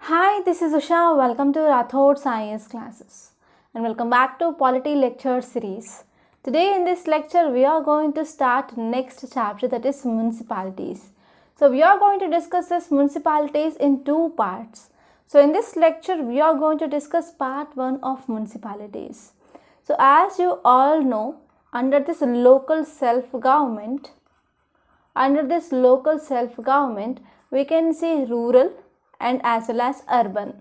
Hi, this is Usha. Welcome to Rathod Science classes and welcome back to Polity lecture series. Today in this lecture we are going to start next chapter, that is municipalities. So we are going to discuss this municipalities in two parts. So in this lecture we are going to discuss part 1 of municipalities. So as you all know, under this local self-government, we can see rural and as well as urban.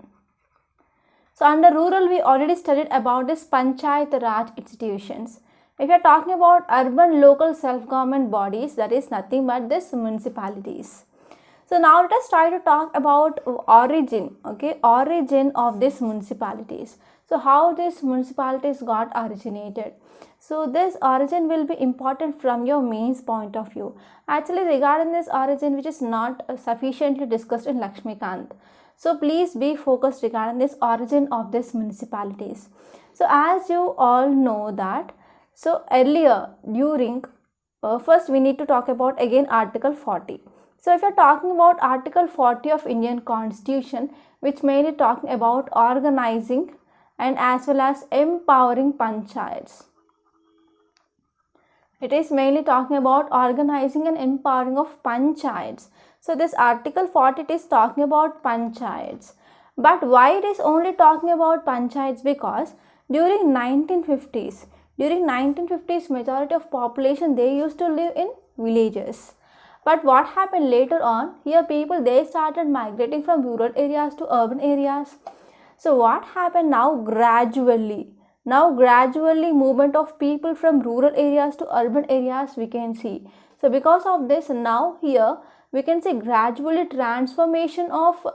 So under rural we already studied about this Panchayat Raj institutions. If you are talking about urban local self-government bodies, that is nothing but this municipalities. So now let us try to talk about origin of these municipalities. So how these municipalities got originated. So this origin will be important from your mains point of view. Actually, regarding this origin, which is not sufficiently discussed in Lakshmikant. So please be focused regarding this origin of these municipalities. So as you all know that, so earlier during, first we need to talk about again Article 40. So if you are talking about Article 40 of Indian Constitution, which mainly talking about organizing and as well as empowering panchayats. It is mainly talking about organizing and empowering of panchayats. So this Article 40 is talking about panchayats. But why it is only talking about panchayats? Because during 1950s majority of population they used to live in villages. But what happened later on, here people they started migrating from rural areas to urban areas. So what happened now? Gradually movement of people from rural areas to urban areas we can see. So because of this, now here we can see gradually transformation of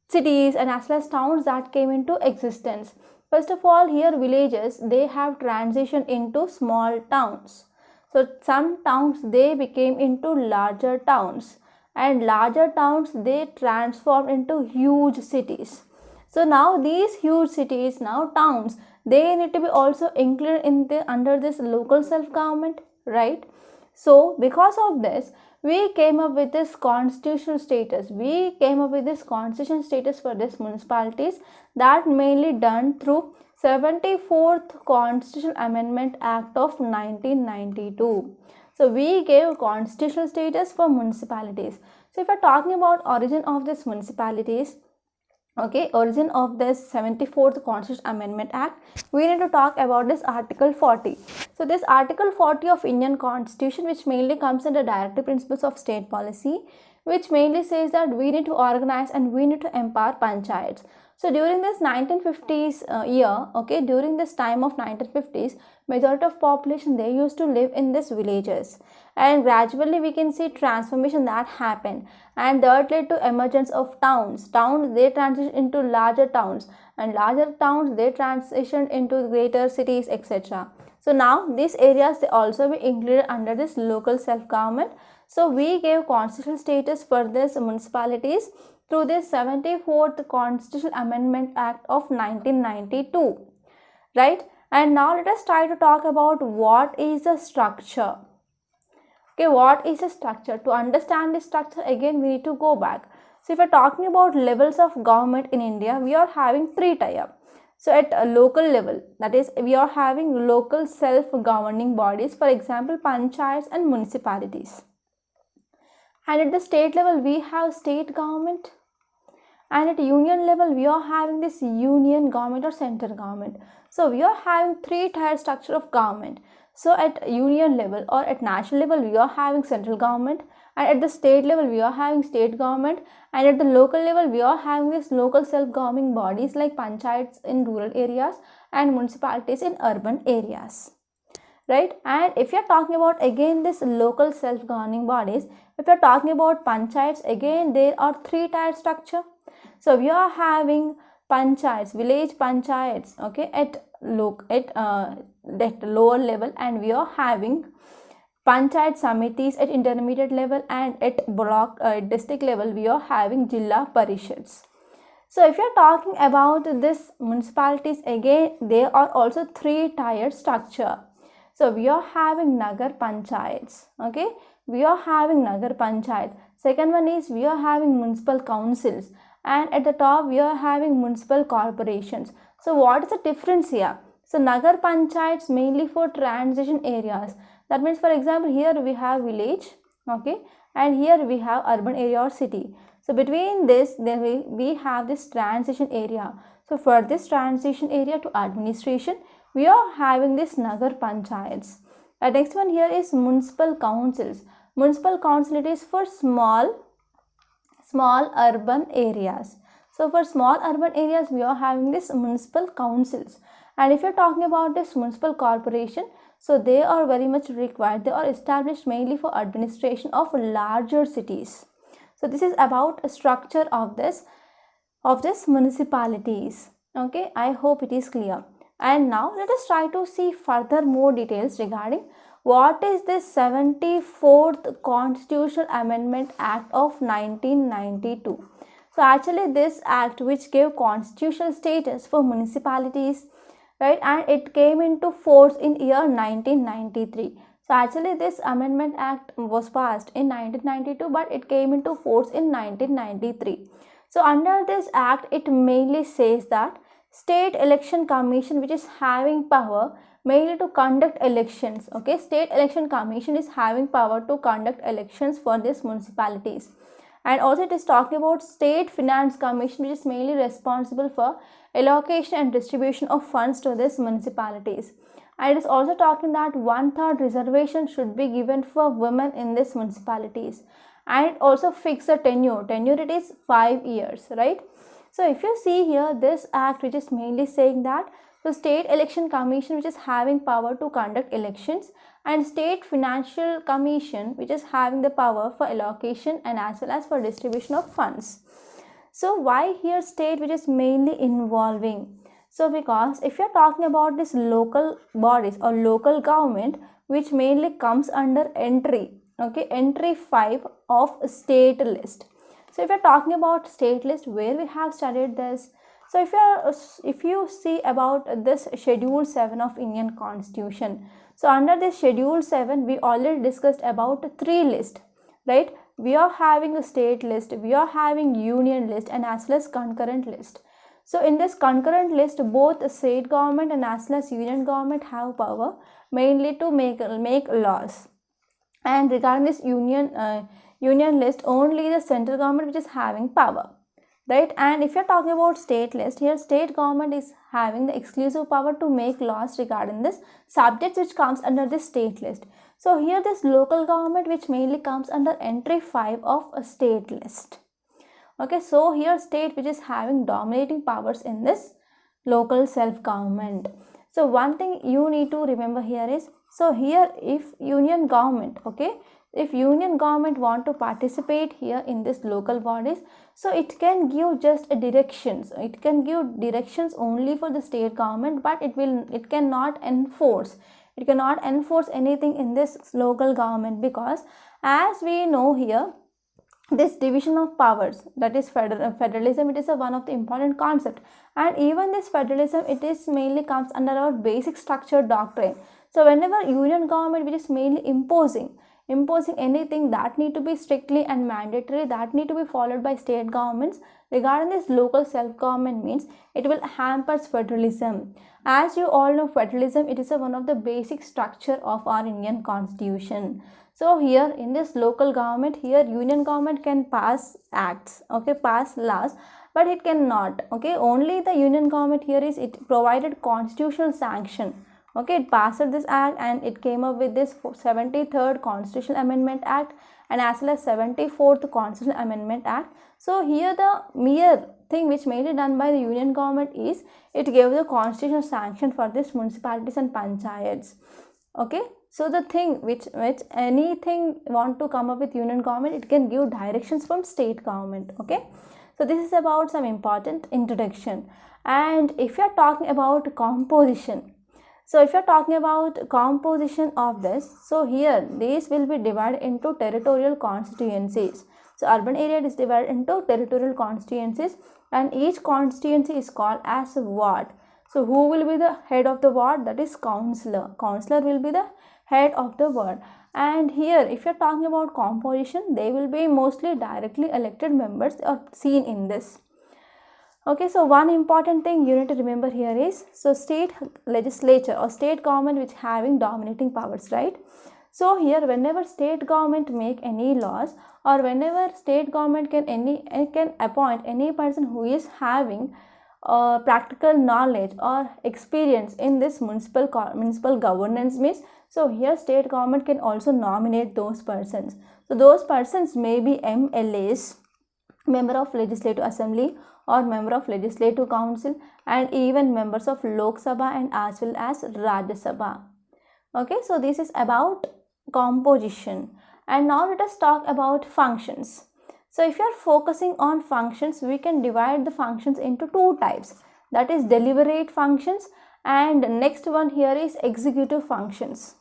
cities and as well as towns that came into existence. First of all, here villages they have transitioned into small towns. So some towns they became into larger towns, and larger towns they transformed into huge cities. So now these huge cities, now towns, they need to be also included in under this local self-government, right? So because of this, we came up with this constitutional status. For this municipalities, that mainly done through 74th Constitutional Amendment Act of 1992. So we gave constitutional status for municipalities. So if we are talking about origin of this municipalities, origin of this 74th Constitutional Amendment Act, we need to talk about this Article 40. So this Article 40 of Indian Constitution, which mainly comes under directive principles of state policy, which mainly says that we need to organize and we need to empower panchayats. So during this 1950s during this time of 1950s, majority of population they used to live in these villages, and gradually we can see transformation that happened, and that led to emergence of towns. Towns they transitioned into larger towns, and larger towns they transitioned into greater cities, etc. So now these areas they also be included under this local self-government. So we gave constitutional status for these municipalities through this 74th Constitutional Amendment Act of 1992, right? And now let us try to talk about what is the structure. What is the structure? To understand this structure, again we need to go back. So if we are talking about levels of government in India, we are having three tier. So at a local level, that is we are having local self-governing bodies, for example panchayats and municipalities. And at the state level we have state government, and at union level we are having this union government or central government. So we are having three-tier structure of government. So at union level or at national level we are having central government, and at the state level we are having state government, and at the local level we are having this local self-governing bodies like panchayats in rural areas and municipalities in urban areas, right? And if you are talking about again this local self-governing bodies, if you are talking about panchayats, again there are three-tier structure. So we are having panchayats, village panchayats, at lower level, and we are having panchayat samitis at intermediate level, and at block district level we are having Jilla Parishads. So if you are talking about this municipalities, again there are also three-tier structure. So we are having Nagar Panchayats, we are having Nagar Panchayat. Second one is we are having municipal councils, and at the top we are having municipal corporations. So what is the difference here? So Nagar Panchayats mainly for transition areas. That means, for example, here we have village, okay, and here we have urban area or city. So between this, then we have this transition area. So for this transition area to administration, we are having this Nagar Panchayats. The next one here is municipal councils. Municipal council, it is for small urban areas. So for small urban areas, we are having this municipal councils. And if you're talking about this municipal corporation, so they are very much required. They are established mainly for administration of larger cities. So this is about a structure of this municipalities. Okay, I hope it is clear. And now let us try to see further more details regarding what is this 74th Constitutional Amendment Act of 1992. So actually this act which gave constitutional status for municipalities, right, and it came into force in year 1993. So actually this amendment act was passed in 1992, but it came into force in 1993. So under this act, it mainly says that State Election Commission, which is having power mainly to conduct elections, okay, State Election Commission is having power to conduct elections for these municipalities. And also it is talking about State Finance Commission, which is mainly responsible for allocation and distribution of funds to these municipalities. And it is also talking that 1/3 reservation should be given for women in these municipalities. And it also fixes a tenure. Tenure, it is 5 years, right? So if you see here, this act which is mainly saying that the State Election Commission, which is having power to conduct elections, and State Financial Commission, which is having the power for allocation and as well as for distribution of funds. So why here state, which is mainly involving? So because if you're talking about this local bodies or local government, which mainly comes under entry, okay, entry 5 of state list. So if you're talking about state list, where we have studied this, so if you see about this Schedule 7 of Indian Constitution, so under this Schedule 7, we already discussed about 3 lists, right? We are having a state list, we are having union list, and as well as concurrent list. So in this concurrent list, both the state government and as well as union government have power mainly to make laws. And regarding this union list, only the central government which is having power, right? And if you're talking about state list, here state government is having the exclusive power to make laws regarding this subjects which comes under this state list. So here this local government, which mainly comes under entry 5 of a state list. Okay, so here state which is having dominating powers in this local self-government. So one thing you need to remember here is, so here if union government, okay, if union government want to participate here in this local bodies, so it can give just a directions. It can give directions only for the state government, but it cannot enforce. It cannot enforce anything in this local government, because as we know here, this division of powers, that is federalism, it is one of the important concept. And even this federalism, it is mainly comes under our basic structure doctrine. So whenever union government, which is mainly imposing anything that need to be strictly and mandatory, that need to be followed by state governments, regarding this local self-government, means it will hamper federalism. As you all know, federalism, it is one of the basic structure of our Indian Constitution. So here in this local government, here union government can pass acts, okay, pass laws, but it cannot, okay, only the union government here is, it provided constitutional sanction. Okay, it passed this act and it came up with this 73rd Constitutional Amendment Act and as well as 74th Constitutional Amendment Act. So here the mere thing which mainly done by the union government is, it gave the constitutional sanction for this municipalities and panchayats. Okay, so the thing which anything want to come up with union government, it can give directions from state government. Okay, so this is about some important introduction. And if you are talking about composition, so if you are talking about composition of this, so here these will be divided into territorial constituencies. So urban area is divided into territorial constituencies and each constituency is called as a ward. So who will be the head of the ward? That is councillor. Councillor will be the head of the ward. And here if you are talking about composition, they will be mostly directly elected members are seen in this. Okay, so one important thing you need to remember here is, so state legislature or state government which having dominating powers, right? So here whenever state government make any laws, or whenever state government can appoint any person who is having practical knowledge or experience in this municipal governance means, so here state government can also nominate those persons. So those persons may be MLAs, member of legislative assembly, or member of legislative council, and even members of Lok Sabha and as well as Rajya Sabha. Okay, so this is about composition. And now let us talk about functions. So if you are focusing on functions, we can divide the functions into two types, that is deliberate functions, and next one here is executive functions.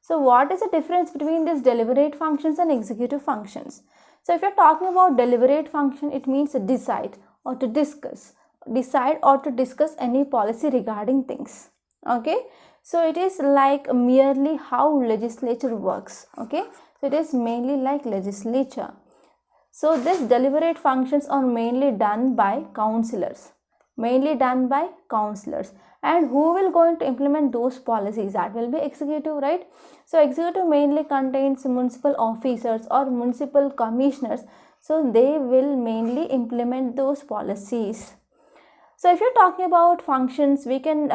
So what is the difference between these deliberate functions and executive functions? So if you are talking about deliberate function, it means decide or to discuss any policy regarding things. Okay, so it is like merely how legislature works. Okay, so it is mainly like legislature. So these deliberate functions are mainly done by councillors, and who will going to implement those policies? That will be executive, right? So executive mainly contains municipal officers or municipal commissioners, so they will mainly implement those policies. So if you're talking about functions, we can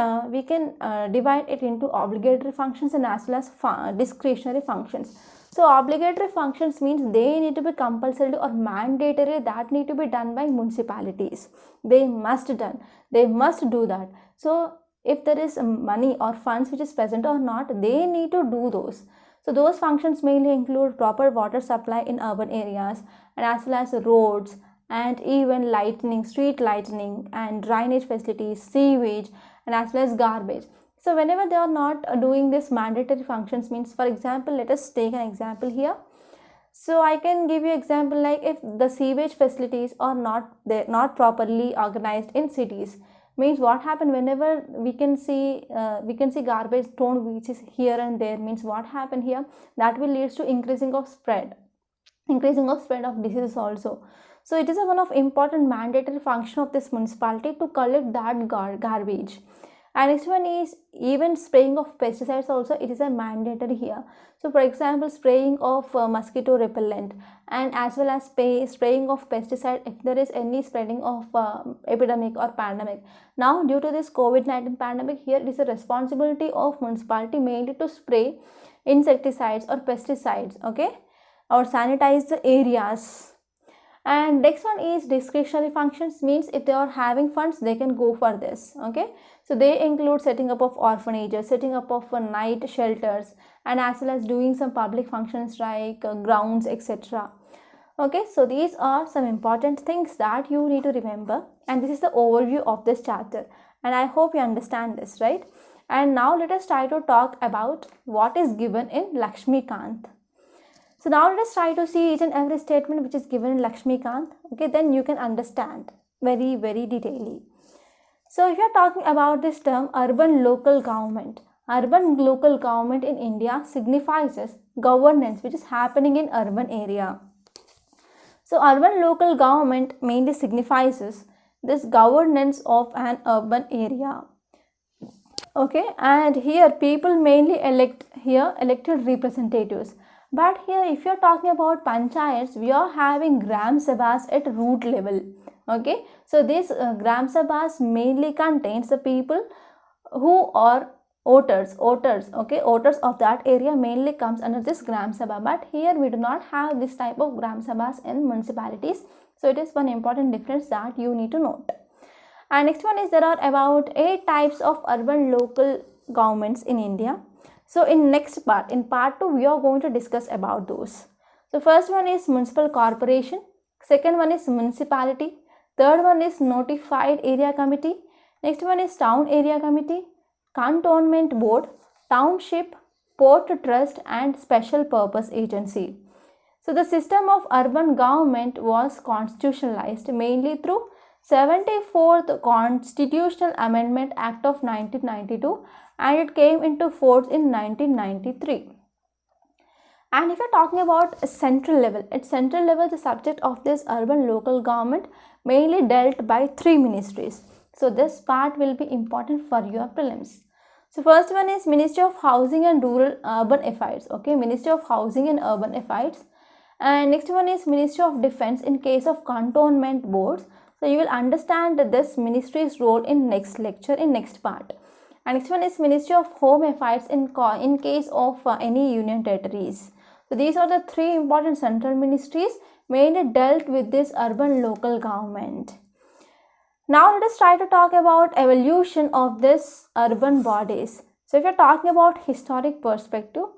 divide it into obligatory functions and as well as discretionary functions. So obligatory functions means they need to be compulsory or mandatory, that need to be done by municipalities. They must do that. So if there is money or funds which is present or not, they need to do those. So those functions mainly include proper water supply in urban areas, and as well as roads, and even street lighting and drainage facilities, sewage, and as well as garbage. So whenever they are not doing this mandatory functions means, for example, let us take an example here. So I can give you example like if the sewage facilities are not properly organized in cities, means what happen whenever we can see garbage thrown which is here and there, means what happen here, that will lead to increasing of spread of diseases also. So it is one of important mandatory function of this municipality to collect that garbage. And next one is even spraying of pesticides also, it is a mandatory here. So for example, spraying of mosquito repellent, and as well as spraying of pesticide if there is any spreading of epidemic or pandemic. Now due to this COVID-19 pandemic, here it is a responsibility of municipality mainly to spray insecticides or pesticides, okay, or sanitize the areas. And next one is discretionary functions, means if they are having funds, they can go for this. Okay, so they include setting up of orphanages, setting up of night shelters, and as well as doing some public functions like grounds, etc. Okay, so these are some important things that you need to remember, and this is the overview of this chapter, and I hope you understand this, right? And now let us try to talk about what is given in Lakshmikant. So now let us try to see each and every statement which is given in Lakshmikant. Okay, then you can understand very, very detailedly. So if you are talking about this term urban local government in India signifies governance which is happening in urban area. So urban local government mainly signifies this governance of an urban area. Okay, and here people mainly elected representatives. But here if you are talking about panchayats, we are having gram sabhas at root level. Okay, so this gram sabhas mainly contains the people who are voters, okay, voters of that area mainly comes under this gram sabha. But here we do not have this type of gram sabhas in municipalities. So it is one important difference that you need to note. And next one is there are about 8 types of urban local governments in India. So in part 2, we are going to discuss about those. So first one is municipal corporation, second one is municipality, third one is notified area committee, next one is town area committee, cantonment board, township, port trust, and special purpose agency. So the system of urban government was constitutionalized mainly through 74th Constitutional Amendment Act of 1992, and it came into force in 1993. And if you're talking about a central level, at central level, the subject of this urban local government mainly dealt by 3 ministries. So this part will be important for your prelims. So first one is Ministry of Housing and Rural Urban Affairs. Okay, Ministry of Housing and Urban Affairs. And next one is Ministry of Defense in case of cantonment boards. So you will understand this ministry's role in next lecture, in next part. And next one is Ministry of Home Affairs in case of any union territories. So these are the 3 important central ministries mainly dealt with this urban local government. Now let us try to talk about evolution of this urban bodies. So if you are talking about historic perspective,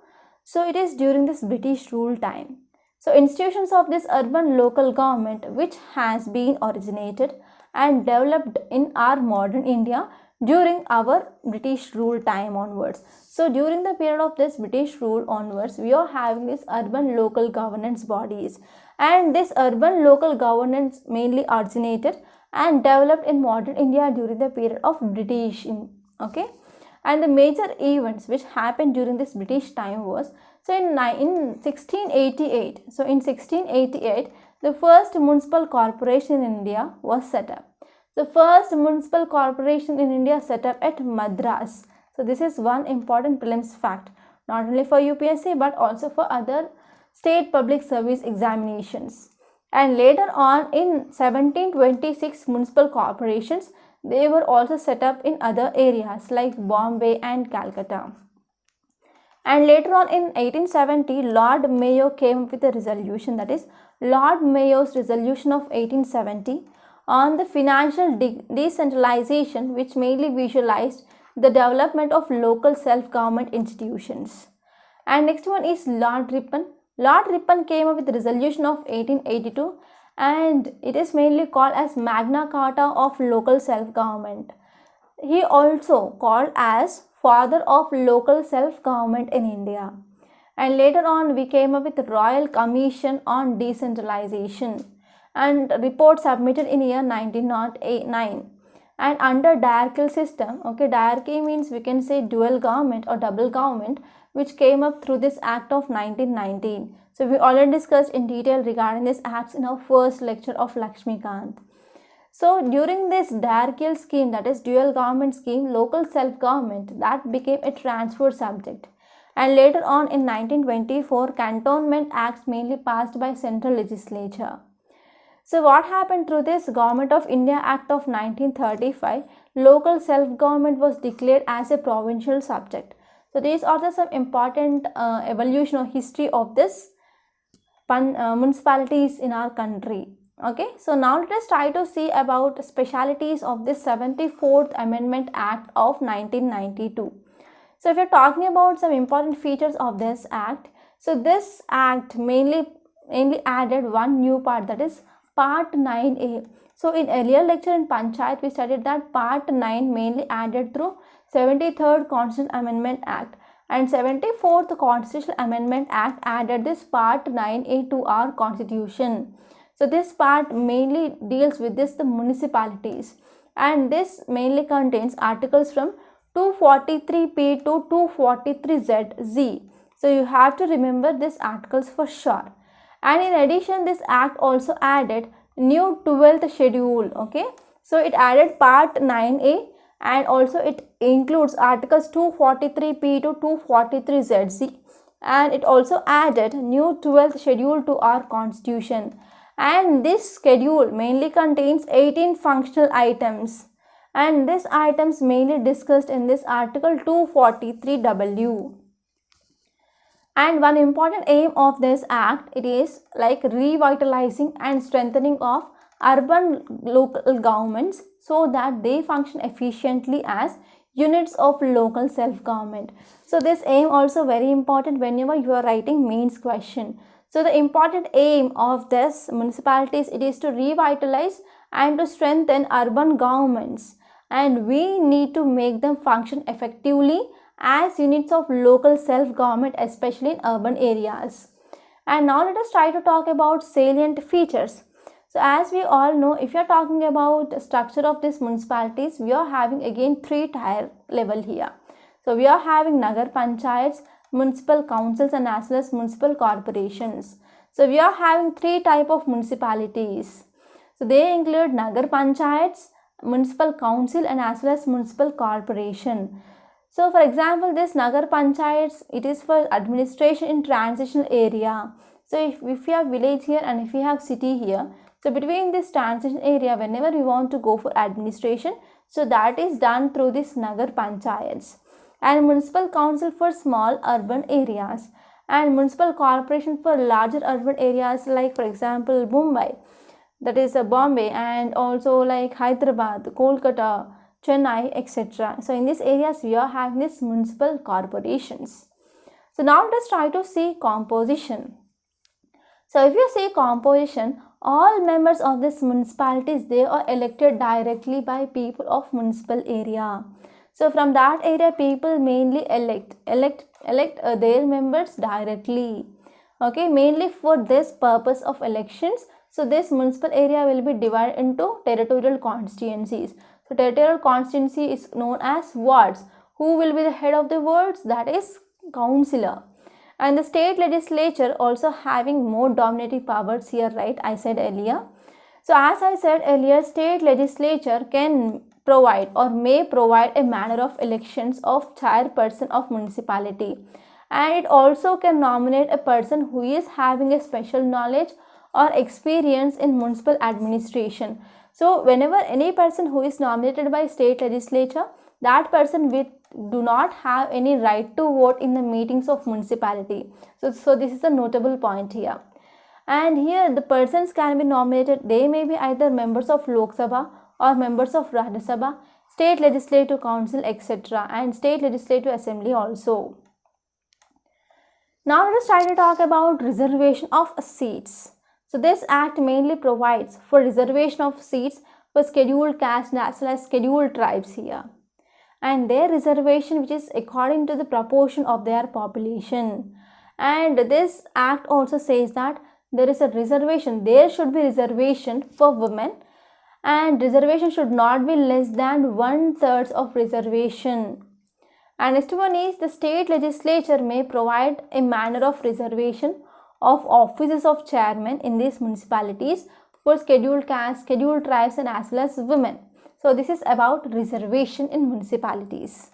so it is during this British rule time. So institutions of this urban local government which has been originated and developed in our modern India during our British rule time onwards. So during the period of this British rule onwards, we are having this urban local governance bodies, and this urban local governance mainly originated and developed in modern India during the period of British. Okay, and the major events which happened during this British time was, so in 1688, so in 1688, the first municipal corporation in India was set up. The first municipal corporation in India set up at Madras. So this is one important prelims fact, not only for UPSC but also for other state public service examinations. And later on in 1726, municipal corporations, they were also set up in other areas like Bombay and Calcutta. And later on in 1870, Lord Mayo came up with a resolution, that is Lord Mayo's resolution of 1870 on the financial decentralization, which mainly visualized the development of local self-government institutions. And next one is Lord Ripon. Lord Ripon came up with the resolution of 1882, and it is mainly called as Magna Carta of local self-government. He also called as father of local self-government in India. And later on we came up with the Royal Commission on Decentralization, and report submitted in year 1909. And under diarchical system, okay, diarchy means we can say dual government or double government, which came up through this act of 1919. So we already discussed in detail regarding this acts in our first lecture of Lakshmikant. So during this diarchical scheme, that is dual government scheme, local self-government, that became a transfer subject. And later on in 1924, cantonment acts mainly passed by central legislature. So what happened through this Government of India Act of 1935, local self-government was declared as a provincial subject. So these are the some important evolution or history of this municipalities in our country. Okay, so now let us try to see about specialities of this 74th Amendment Act of 1992. So if you're talking about some important features of this act, so this act mainly added one new part, that is Part 9A. So in earlier lecture in Panchayat, we studied that Part 9 mainly added through 73rd Constitutional Amendment Act, and 74th Constitutional Amendment Act added this Part 9A to our Constitution. So this part mainly deals with the municipalities, and this mainly contains articles from 243P to 243ZZ. So you have to remember these articles for sure. And in addition, this act also added new 12th schedule. Okay, so it added Part 9A, and also it includes articles 243P to 243ZZ, and it also added new 12th schedule to our Constitution. And this schedule mainly contains 18 functional items, and these items mainly discussed in this article 243W. And one important aim of this act, it is like revitalizing and strengthening of urban local governments so that they function efficiently as units of local self-government. So this aim also very important whenever you are writing mains question. So the important aim of this municipalities, it is to revitalize and to strengthen urban governments, and we need to make them function effectively as units of local self-government, especially in urban areas. And now let us try to talk about salient features. So as we all know, if you are talking about structure of these municipalities, we are having again 3 tier level here. So we are having Nagar Panchayats, municipal councils and as well as municipal corporations. So we are having three type of municipalities. So they include Nagar Panchayats, municipal council and as well as municipal corporation. So for example, this Nagar Panchayats, it is for administration in transitional area. So if you have village here and if you have city here, so between this transition area, whenever we want to go for administration, so that is done through this Nagar Panchayats. And municipal council for small urban areas and municipal corporation for larger urban areas like for example Mumbai, that is Bombay, and also like Hyderabad, Kolkata, Chennai, etc. So in these areas we are having these municipal corporations. So now let us try to see composition. So if you see composition, all members of this municipalities, they are elected directly by people of municipal area. So from that area, people mainly elect their members directly. Okay, mainly for this purpose of elections. So this municipal area will be divided into territorial constituencies. So territorial constituency is known as wards. Who will be the head of the wards? That is councillor. And the state legislature also having more dominating powers here, right? I said earlier. So as I said earlier, state legislature can provide or may provide a manner of elections of chairperson of municipality. And it also can nominate a person who is having a special knowledge or experience in municipal administration. So whenever any person who is nominated by state legislature, that person do not have any right to vote in the meetings of municipality. So this is a notable point here. And here the persons can be nominated, they may be either members of Lok Sabha or members of Rajya Sabha, state legislative council, etc. and state legislative assembly also. Now let us try to talk about reservation of seats. So this act mainly provides for reservation of seats for scheduled castes as well as scheduled tribes here, and their reservation which is according to the proportion of their population. And this act also says that there is a reservation, there should be reservation for women, and reservation should not be less than 1/3 of reservation. And next one is the state legislature may provide a manner of reservation of offices of chairmen in these municipalities for scheduled castes, scheduled tribes and as well as women. So this is about reservation in municipalities.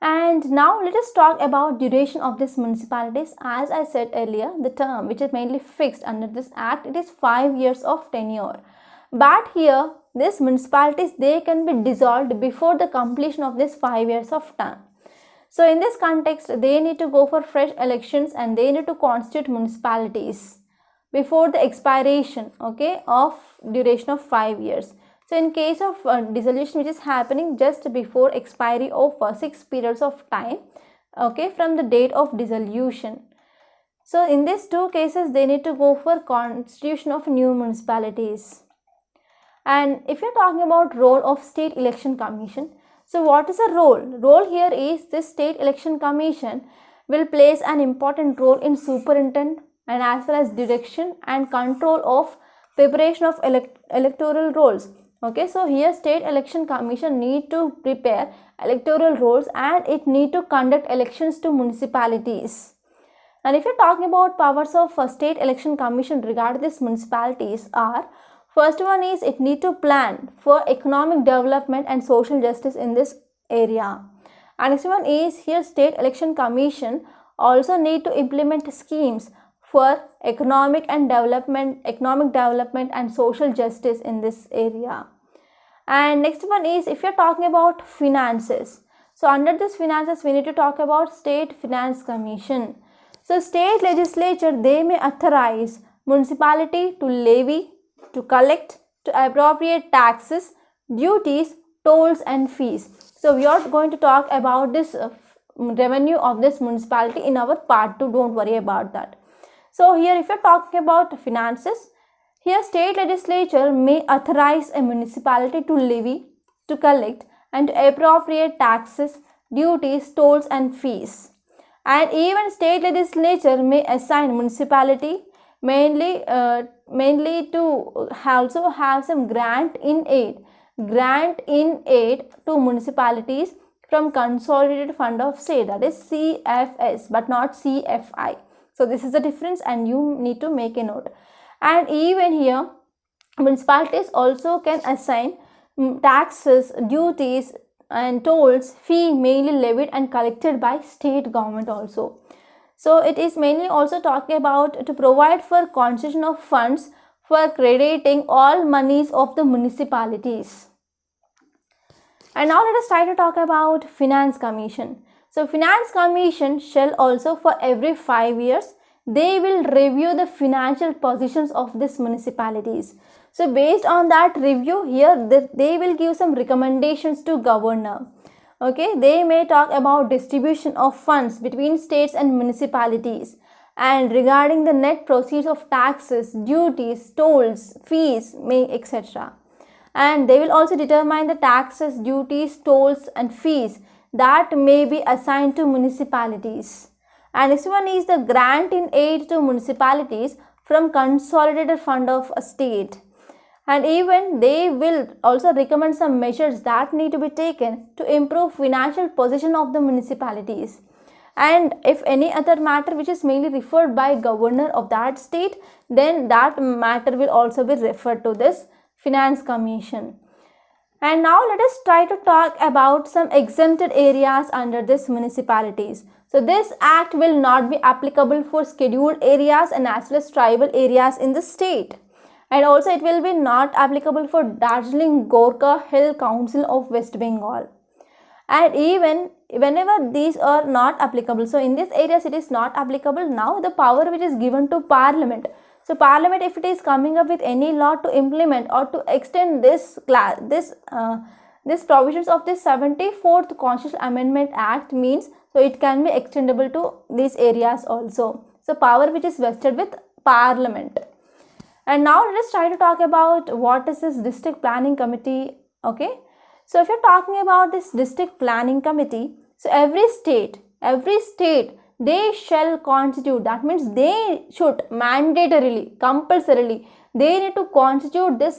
And now let us talk about duration of these municipalities. As I said earlier, the term which is mainly fixed under this act, it is 5 years of tenure. But here these municipalities, they can be dissolved before the completion of this 5 years of term. So in this context, they need to go for fresh elections and they need to constitute municipalities before the expiration, okay, of duration of 5 years. So in case of dissolution which is happening just before expiry of 6 periods of time, okay, from the date of dissolution. So in these two cases, they need to go for constitution of new municipalities. And if you're talking about role of State Election Commission, so what is the role? Role here is this State Election Commission will plays an important role in superintendent and as well as direction and control of preparation of electoral rolls. Okay, so here State Election Commission need to prepare electoral rolls and it need to conduct elections to municipalities. And if you're talking about powers of State Election Commission regarding these municipalities are, first one is it need to plan for economic development and social justice in this area. And next one is here State Election Commission also need to implement schemes for economic development and social justice in this area. And next one is if you're talking about finances. So under this finances, we need to talk about State Finance Commission. So state legislature, they may authorize municipality to levy, to collect, to appropriate taxes, duties, tolls and fees. So we are going to talk about this revenue of this municipality in our part 2. Don't worry about that. So here if you're talking about finances, here state legislature may authorize a municipality to levy, to collect and to appropriate taxes, duties, tolls and fees. And even state legislature may assign municipality mainly to also have some grant in aid to municipalities from Consolidated Fund of State, that is CFS, but not CFI. So this is the difference and you need to make a note. And even here, municipalities also can assign taxes, duties and tolls, fee mainly levied and collected by state government also. So it is mainly also talking about to provide for constitution of funds for crediting all monies of the municipalities. And now let us try to talk about Finance Commission. So Finance Commission shall also, for every 5 years, they will review the financial positions of these municipalities. So based on that review here, they will give some recommendations to governor. Okay, they may talk about distribution of funds between states and municipalities, and regarding the net proceeds of taxes, duties, tolls, fees, etc. And they will also determine the taxes, duties, tolls and fees that may be assigned to municipalities. And this one is the grant in aid to municipalities from Consolidated Fund of a State. And even they will also recommend some measures that need to be taken to improve financial position of the municipalities. And if any other matter which is mainly referred by governor of that state, then that matter will also be referred to this Finance Commission. And now let us try to talk about some exempted areas under this municipalities. So this act will not be applicable for scheduled areas and as well as tribal areas in the state. And also it will be not applicable for Darjeeling Gorkha Hill Council of West Bengal. And even whenever these are not applicable, so in these areas it is not applicable, now the power which is given to Parliament. So Parliament, if it is coming up with any law to implement or to extend this provisions of this 74th Constitutional Amendment Act means, so it can be extendable to these areas also. So power which is vested with Parliament. And now let us try to talk about what is this District Planning Committee. Okay, so if you're talking about this District Planning Committee, so every state, they shall constitute, that means they should mandatorily, compulsorily, they need to constitute this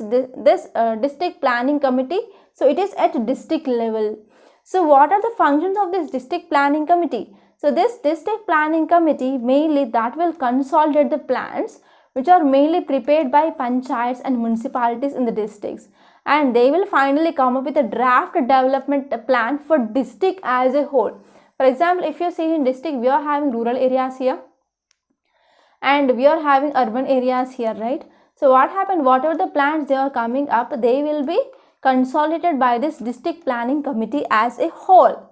District Planning Committee. So it is at district level. So what are the functions of this District Planning Committee? So this District Planning Committee mainly that will consolidate the plans which are mainly prepared by panchayats and municipalities in the districts, and they will finally come up with a draft development plan for district as a whole. For example, if you see in district, we are having rural areas here and we are having urban areas here, right? So what happened, whatever the plans they are coming up, they will be consolidated by this District Planning Committee as a whole.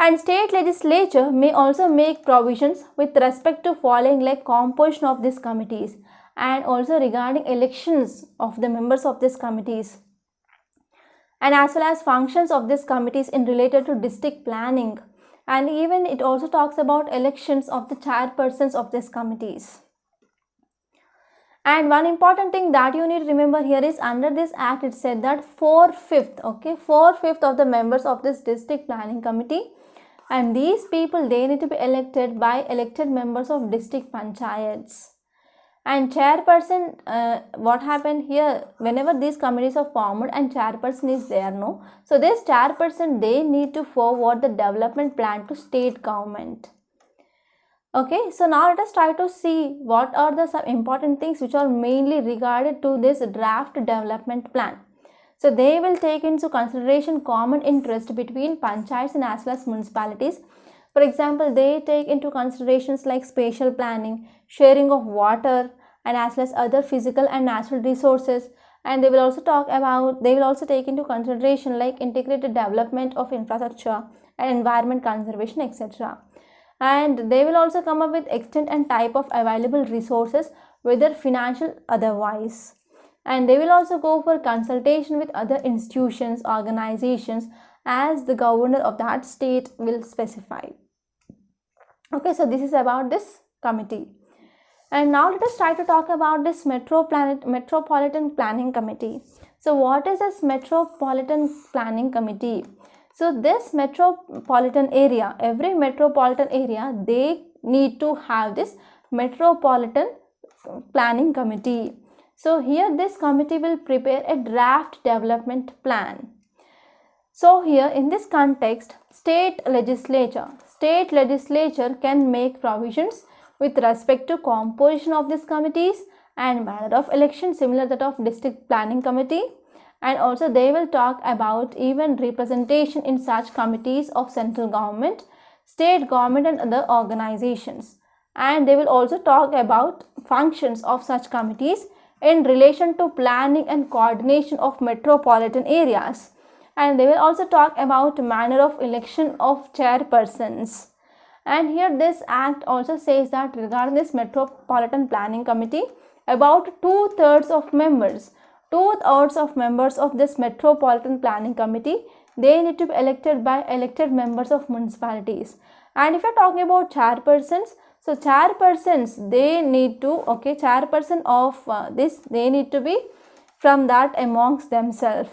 And state legislature may also make provisions with respect to following like composition of these committees and also regarding elections of the members of these committees, and as well as functions of these committees in related to district planning. And even it also talks about elections of the chairpersons of these committees. And one important thing that you need to remember here is under this act it said that 4/5, okay, 4/5 of the members of this District Planning Committee, and these people they need to be elected by elected members of district panchayats. And chairperson, what happened here, whenever these committees are formed and chairperson is there, no, so this chairperson they need to forward the development plan to state government. Okay, so now let us try to see what are the some important things which are mainly regarded to this draft development plan. So they will take into consideration common interest between panchayats and as well as municipalities. For example, they take into considerations like spatial planning, sharing of water and as well as other physical and natural resources. And they will also take into consideration like integrated development of infrastructure and environment conservation, etc. And they will also come up with extent and type of available resources, whether financial otherwise. And they will also go for consultation with other institutions, organizations as the governor of that state will specify. Okay, so this is about this committee. And now let us try to talk about this Metropolitan Planning Committee. So what is this Metropolitan Planning Committee? So this metropolitan area, every metropolitan area, they need to have this Metropolitan Planning So here in this context, state legislature can make provisions with respect to composition of these committees and manner of election similar that of district planning committee, and also they will talk about even representation in such committees of central government, state government and other organizations, and they will also talk about functions of such committees in relation to planning and coordination of metropolitan areas, and they will also talk about manner of election of chairpersons. And here this act also says that regarding this metropolitan planning committee, about two-thirds of members of this metropolitan planning committee, they need to be elected by elected members of municipalities. And if you're talking about chairpersons, so chairpersons, they need to, chairperson of this, they need to be from that amongst themselves.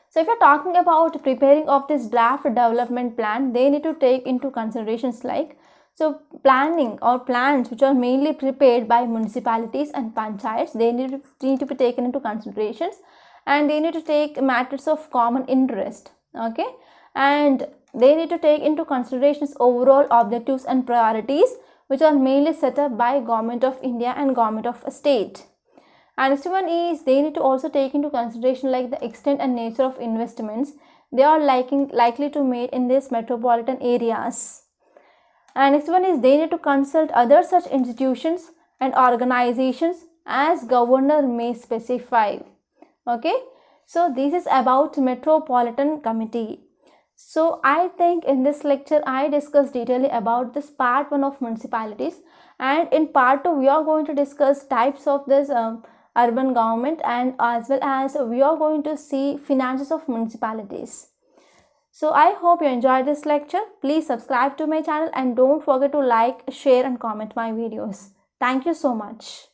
So if you're talking about preparing of this draft development plan, they need to take into considerations like, so planning or plans which are mainly prepared by municipalities and panchayats, they need to be taken into considerations, and they need to take matters of common interest, okay, and they need to take into considerations overall objectives and priorities which are mainly set up by Government of India and Government of a state. And next one is they need to also take into consideration like the extent and nature of investments they are likely to make in these metropolitan areas. And next one is they need to consult other such institutions and organizations as governor may specify. Okay, so this is about metropolitan committee. So I think in this lecture I discussed detailedly about this part 1 of municipalities, and in part 2 we are going to discuss types of this urban government, and as well as we are going to see finances of municipalities. So I hope you enjoyed this lecture. Please subscribe to my channel and don't forget to like, share and comment my videos. Thank you so much.